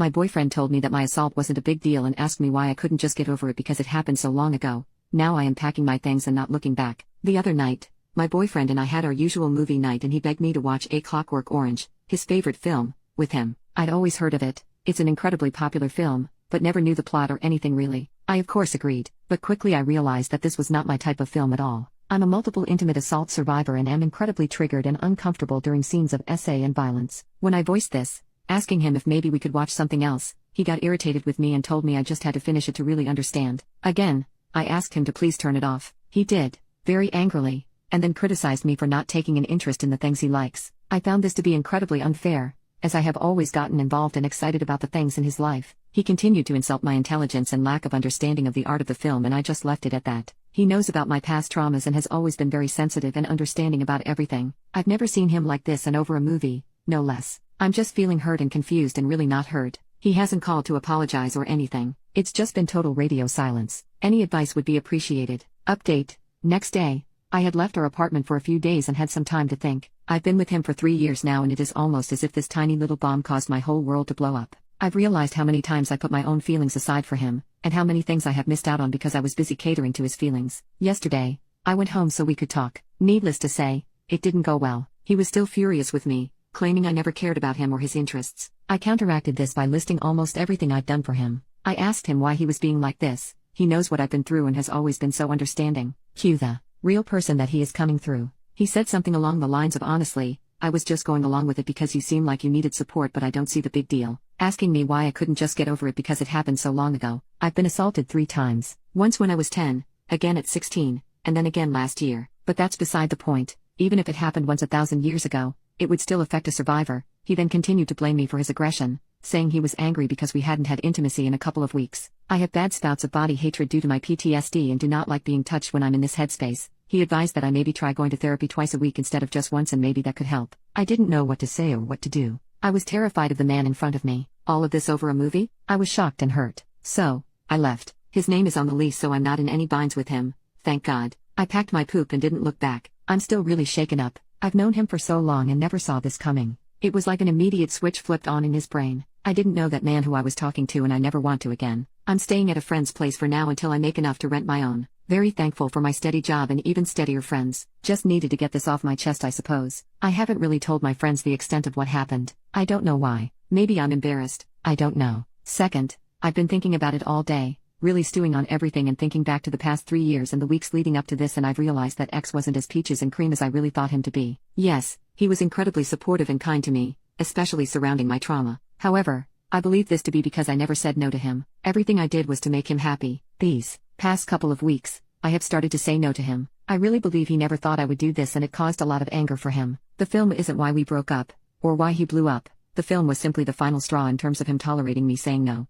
My boyfriend told me that my assault wasn't a big deal and asked me why I couldn't just get over it because it happened so long ago. Now I am packing my things and not looking back. The other night, my boyfriend and I had our usual movie night and he begged me to watch A Clockwork Orange, his favorite film, with him. I'd always heard of it. It's an incredibly popular film, but never knew the plot or anything really. I of course agreed, but quickly I realized that this was not my type of film at all. I'm a multiple intimate assault survivor and am incredibly triggered and uncomfortable during scenes of SA and violence. When I voiced this, asking him if maybe we could watch something else, he got irritated with me and told me I just had to finish it to really understand. Again, I asked him to please turn it off. He did, very angrily, and then criticized me for not taking an interest in the things he likes. I found this to be incredibly unfair, as I have always gotten involved and excited about the things in his life. He continued to insult my intelligence and lack of understanding of the art of the film and I just left it at that. He knows about my past traumas and has always been very sensitive and understanding about everything. I've never seen him like this and over a movie, no less. I'm just feeling hurt and confused and really not hurt. He hasn't called to apologize or anything. It's just been total radio silence. Any advice would be appreciated. Update. Next day, I had left our apartment for a few days and had some time to think. I've been with him for 3 years now and it is almost as if this tiny little bomb caused my whole world to blow up. I've realized how many times I put my own feelings aside for him, and how many things I have missed out on because I was busy catering to his feelings. Yesterday, I went home so we could talk. Needless to say, it didn't go well. He was still furious with me, claiming I never cared about him or his interests. I counteracted this by listing almost everything I've done for him. I asked him why he was being like this. He knows what I've been through and has always been so understanding. Cue the real person that he is coming through. He said something along the lines of honestly, I was just going along with it because you seem like you needed support but I don't see the big deal. Asking me why I couldn't just get over it because it happened so long ago. I've been assaulted 3 times. Once when I was 10, again at 16, and then again last year. But that's beside the point. Even if it happened once 1,000 years ago, it would still affect a survivor. He then continued to blame me for his aggression, saying he was angry because we hadn't had intimacy in a couple of weeks. I have bad spouts of body hatred due to my PTSD and do not like being touched when I'm in this headspace. He advised that I maybe try going to therapy twice a week instead of just once and maybe that could help. I didn't know what to say or what to do. I was terrified of the man in front of me. All of this over a movie? I was shocked and hurt. So, I left. His name is on the lease so I'm not in any binds with him, thank God. I packed my poop and didn't look back. I'm still really shaken up. I've known him for so long and never saw this coming. It was like an immediate switch flipped on in his brain. I didn't know that man who I was talking to and I never want to again. I'm staying at a friend's place for now until I make enough to rent my own. Very thankful for my steady job and even steadier friends. Just needed to get this off my chest I suppose. I haven't really told my friends the extent of what happened. I don't know why. Maybe I'm embarrassed. I don't know. Second, I've been thinking about it all day, really stewing on everything and thinking back to the past 3 years and the weeks leading up to this and I've realized that X wasn't as peaches and cream as I really thought him to be. Yes, he was incredibly supportive and kind to me, especially surrounding my trauma. However, I believe this to be because I never said no to him. Everything I did was to make him happy. These past couple of weeks, I have started to say no to him. I really believe he never thought I would do this and it caused a lot of anger for him. The film isn't why we broke up, or why he blew up. The film was simply the final straw in terms of him tolerating me saying no.